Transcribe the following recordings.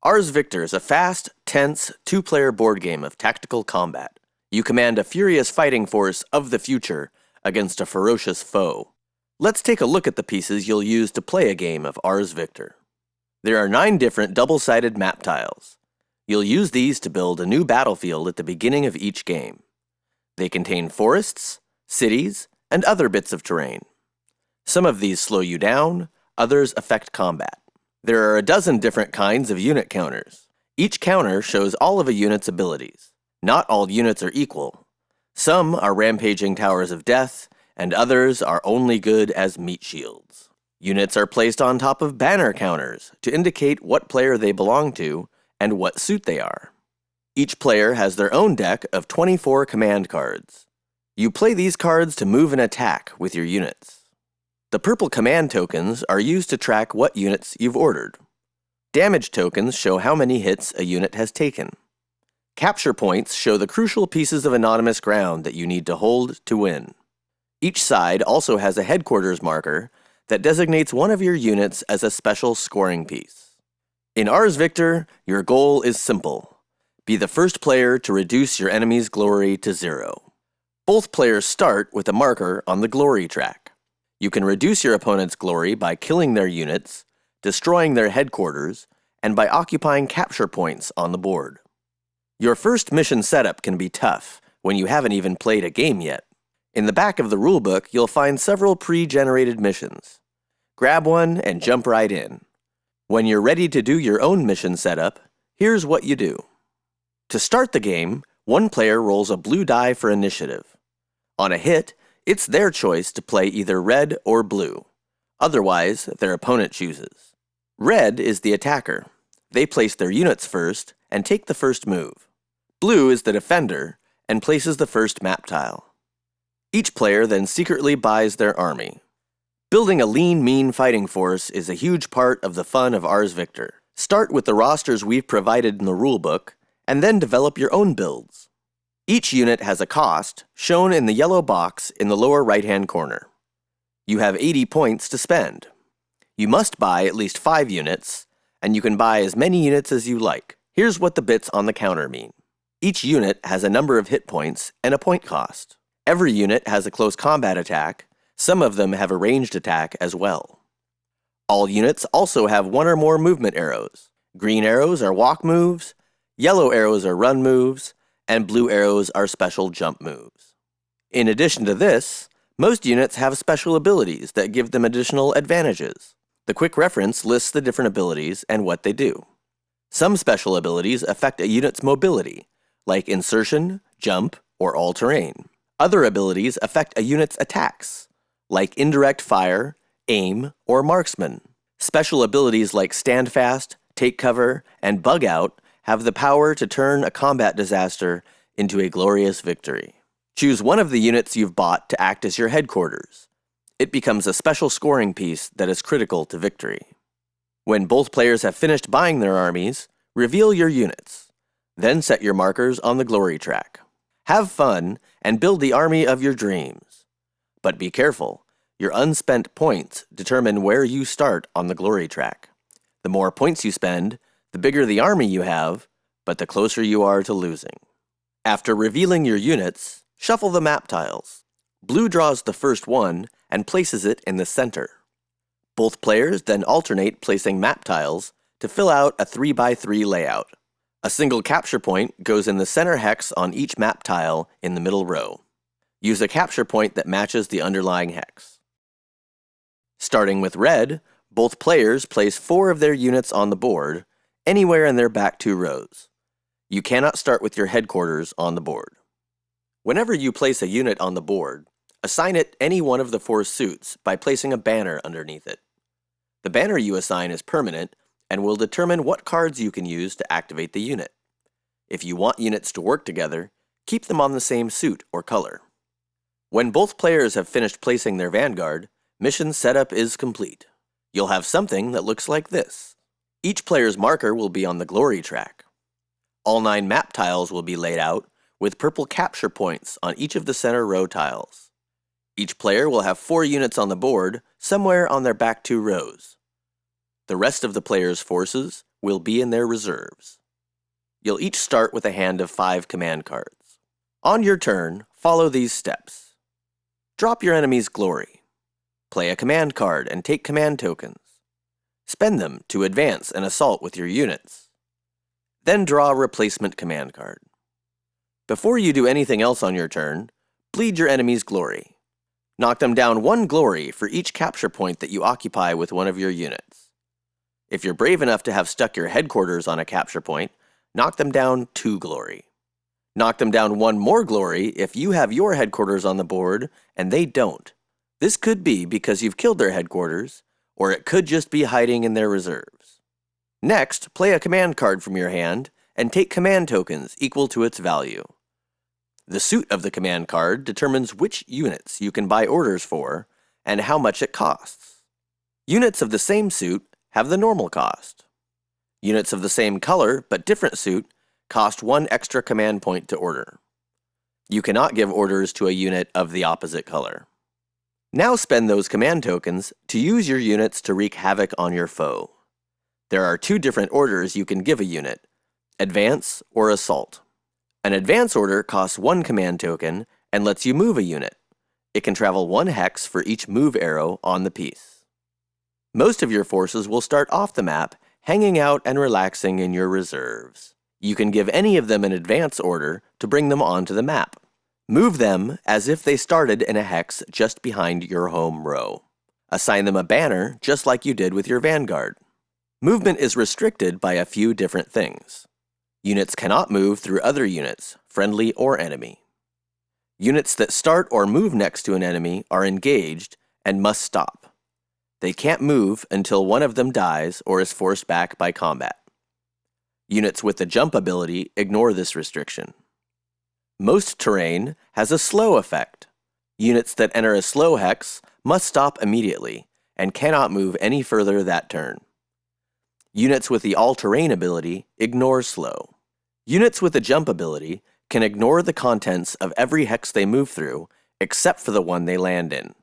Ars Victor is a fast, tense, two-player board game of tactical combat. You command a furious fighting force of the future against a ferocious foe. Let's take a look at the pieces you'll use to play a game of Ars Victor. There are 9 different double-sided map tiles. You'll use these to build a new battlefield at the beginning of each game. They contain forests, cities, and other bits of terrain. Some of these slow you down, others affect combat. There are a dozen different kinds of unit counters. Each counter shows all of a unit's abilities. Not all units are equal. Some are rampaging towers of death, and others are only good as meat shields. Units are placed on top of banner counters to indicate what player they belong to and what suit they are. Each player has their own deck of 24 command cards. You play these cards to move and attack with your units. The purple command tokens are used to track what units you've ordered. Damage tokens show how many hits a unit has taken. Capture points show the crucial pieces of anonymous ground that you need to hold to win. Each side also has a headquarters marker that designates one of your units as a special scoring piece. In Ars Victor, your goal is simple. Be the first player to reduce your enemy's glory to 0. Both players start with a marker on the glory track. You can reduce your opponent's glory by killing their units, destroying their headquarters, and by occupying capture points on the board. Your first mission setup can be tough when you haven't even played a game yet. In the back of the rulebook, you'll find several pre-generated missions. Grab one and jump right in. When you're ready to do your own mission setup, here's what you do. To start the game, one player rolls a blue die for initiative. On a hit, it's their choice to play either red or blue. Otherwise, their opponent chooses. Red is the attacker. They place their units first and take the first move. Blue is the defender and places the first map tile. Each player then secretly buys their army. Building a lean, mean fighting force is a huge part of the fun of Ars Victor. Start with the rosters we've provided in the rulebook, and then develop your own builds. Each unit has a cost, shown in the yellow box in the lower right-hand corner. You have 80 points to spend. You must buy at least 5 units, and you can buy as many units as you like. Here's what the bits on the counter mean. Each unit has a number of hit points and a point cost. Every unit has a close combat attack. Some of them have a ranged attack as well. All units also have 1 or more movement arrows. Green arrows are walk moves, yellow arrows are run moves, and blue arrows are special jump moves. In addition to this, most units have special abilities that give them additional advantages. The quick reference lists the different abilities and what they do. Some special abilities affect a unit's mobility, like insertion, jump, or all-terrain. Other abilities affect a unit's attacks, like indirect fire, aim, or marksman. Special abilities like stand fast, take cover, and bug out have the power to turn a combat disaster into a glorious victory. Choose one of the units you've bought to act as your headquarters. It becomes a special scoring piece that is critical to victory. When both players have finished buying their armies, reveal your units. Then set your markers on the glory track. Have fun and build the army of your dreams. But be careful, your unspent points determine where you start on the glory track. The more points you spend, the bigger the army you have, but the closer you are to losing. After revealing your units, shuffle the map tiles. Blue draws the first one and places it in the center. Both players then alternate placing map tiles to fill out a 3x3 layout. A single capture point goes in the center hex on each map tile in the middle row. Use a capture point that matches the underlying hex. Starting with red, both players place 4 of their units on the board, anywhere in their back 2 rows. You cannot start with your headquarters on the board. Whenever you place a unit on the board, assign it any one of the 4 suits by placing a banner underneath it. The banner you assign is permanent and will determine what cards you can use to activate the unit. If you want units to work together, keep them on the same suit or color. When both players have finished placing their vanguard, mission setup is complete. You'll have something that looks like this. Each player's marker will be on the glory track. All 9 map tiles will be laid out with purple capture points on each of the center row tiles. Each player will have 4 units on the board somewhere on their back 2 rows. The rest of the player's forces will be in their reserves. You'll each start with a hand of 5 command cards. On your turn, follow these steps. Drop your enemy's glory. Play a command card and take command tokens. Spend them to advance and assault with your units. Then draw a replacement command card. Before you do anything else on your turn, bleed your enemy's glory. Knock them down 1 glory for each capture point that you occupy with one of your units. If you're brave enough to have stuck your headquarters on a capture point, knock them down 2 glory. Knock them down 1 more glory if you have your headquarters on the board and they don't. This could be because you've killed their headquarters, or it could just be hiding in their reserves. Next, play a command card from your hand and take command tokens equal to its value. The suit of the command card determines which units you can buy orders for and how much it costs. Units of the same suit have the normal cost. Units of the same color but different suit cost 1 extra command point to order. You cannot give orders to a unit of the opposite color. Now spend those command tokens to use your units to wreak havoc on your foe. There are 2 different orders you can give a unit: advance or assault. An advance order costs 1 command token and lets you move a unit. It can travel 1 hex for each move arrow on the piece. Most of your forces will start off the map hanging out and relaxing in your reserves. You can give any of them an advance order to bring them onto the map. Move them as if they started in a hex just behind your home row. Assign them a banner just like you did with your vanguard. Movement is restricted by a few different things. Units cannot move through other units, friendly or enemy. Units that start or move next to an enemy are engaged and must stop. They can't move until one of them dies or is forced back by combat. Units with the jump ability ignore this restriction. Most terrain has a slow effect. Units that enter a slow hex must stop immediately and cannot move any further that turn. Units with the all-terrain ability ignore slow. Units with the jump ability can ignore the contents of every hex they move through except for the one they land in.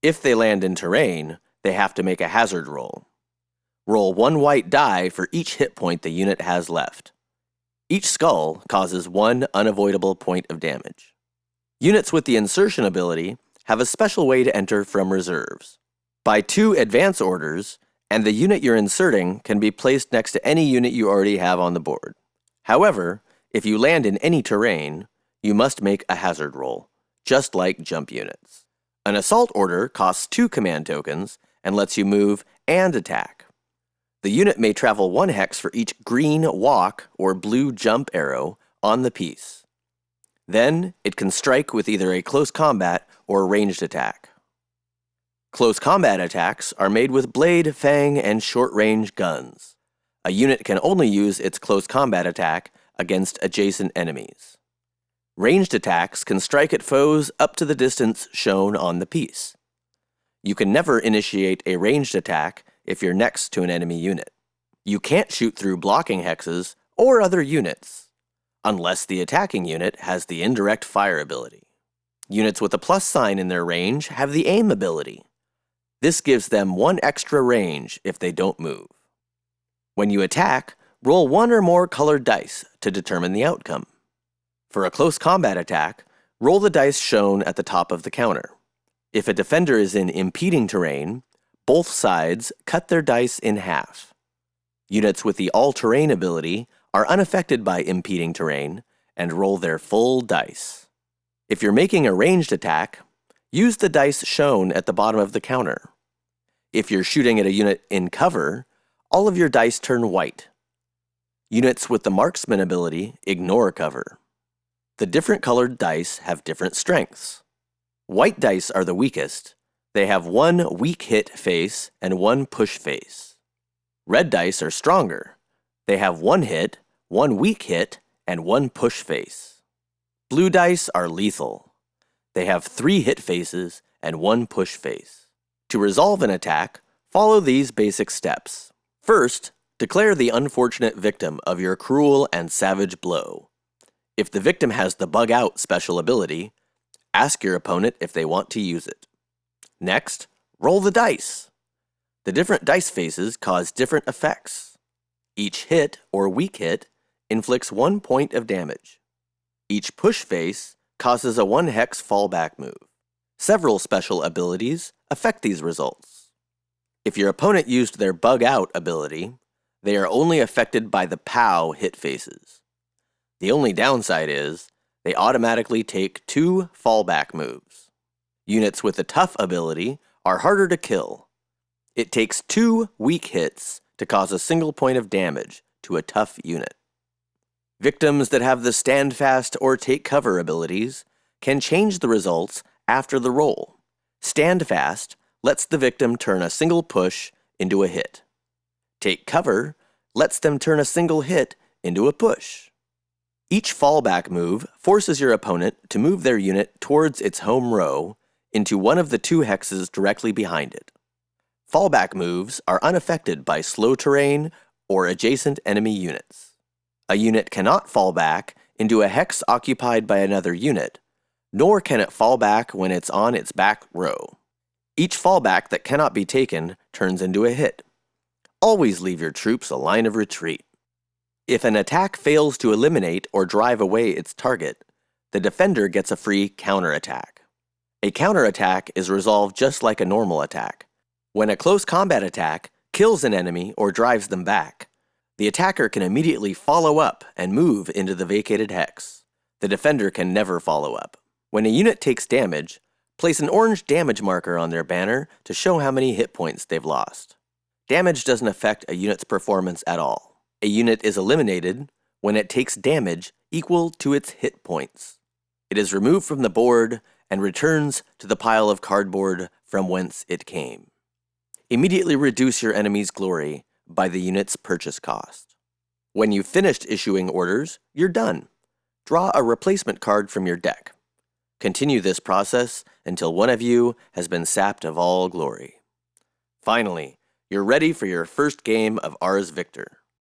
If they land in terrain, they have to make a hazard roll. Roll 1 white die for each hit point the unit has left. Each skull causes 1 unavoidable point of damage. Units with the insertion ability have a special way to enter from reserves. Buy 2 advance orders, and the unit you're inserting can be placed next to any unit you already have on the board. However, if you land in any terrain, you must make a hazard roll, just like jump units. An assault order costs 2 command tokens and lets you move and attack. The unit may travel 1 hex for each green walk or blue jump arrow on the piece. Then, it can strike with either a close combat or ranged attack. Close combat attacks are made with blade, fang, and short-range guns. A unit can only use its close combat attack against adjacent enemies. Ranged attacks can strike at foes up to the distance shown on the piece. You can never initiate a ranged attack if you're next to an enemy unit. You can't shoot through blocking hexes or other units, unless the attacking unit has the indirect fire ability. Units with a plus sign in their range have the aim ability. This gives them 1 extra range if they don't move. When you attack, roll 1 or more colored dice to determine the outcome. For a close combat attack, roll the dice shown at the top of the counter. If a defender is in impeding terrain, both sides cut their dice in half. Units with the all-terrain ability are unaffected by impeding terrain and roll their full dice. If you're making a ranged attack, use the dice shown at the bottom of the counter. If you're shooting at a unit in cover, all of your dice turn white. Units with the marksman ability ignore cover. The different colored dice have different strengths. White dice are the weakest. They have 1 weak hit face and 1 push face. Red dice are stronger. They have 1 hit, 1 weak hit, and 1 push face. Blue dice are lethal. They have 3 hit faces and 1 push face. To resolve an attack, follow these basic steps. First, declare the unfortunate victim of your cruel and savage blow. If the victim has the Bug Out special ability, ask your opponent if they want to use it. Next, roll the dice. The different dice faces cause different effects. Each hit, or weak hit, inflicts 1 point of damage. Each push face causes a 1-hex fallback move. Several special abilities affect these results. If your opponent used their Bug Out ability, they are only affected by the POW hit faces. The only downside is, they automatically take 2 fallback moves. Units with the Tough ability are harder to kill. It takes 2 weak hits to cause a single point of damage to a tough unit. Victims that have the Stand Fast or Take Cover abilities can change the results after the roll. Stand Fast lets the victim turn a single push into a hit. Take Cover lets them turn a single hit into a push. Each fallback move forces your opponent to move their unit towards its home row into one of the 2 hexes directly behind it. Fallback moves are unaffected by slow terrain or adjacent enemy units. A unit cannot fall back into a hex occupied by another unit, nor can it fall back when it's on its back row. Each fallback that cannot be taken turns into a hit. Always leave your troops a line of retreat. If an attack fails to eliminate or drive away its target, the defender gets a free counterattack. A counterattack is resolved just like a normal attack. When a close combat attack kills an enemy or drives them back, the attacker can immediately follow up and move into the vacated hex. The defender can never follow up. When a unit takes damage, place an orange damage marker on their banner to show how many hit points they've lost. Damage doesn't affect a unit's performance at all. A unit is eliminated when it takes damage equal to its hit points. It is removed from the board and returns to the pile of cardboard from whence it came. Immediately reduce your enemy's glory by the unit's purchase cost. When you've finished issuing orders, you're done. Draw a replacement card from your deck. Continue this process until one of you has been sapped of all glory. Finally, you're ready for your first game of Ars Victor.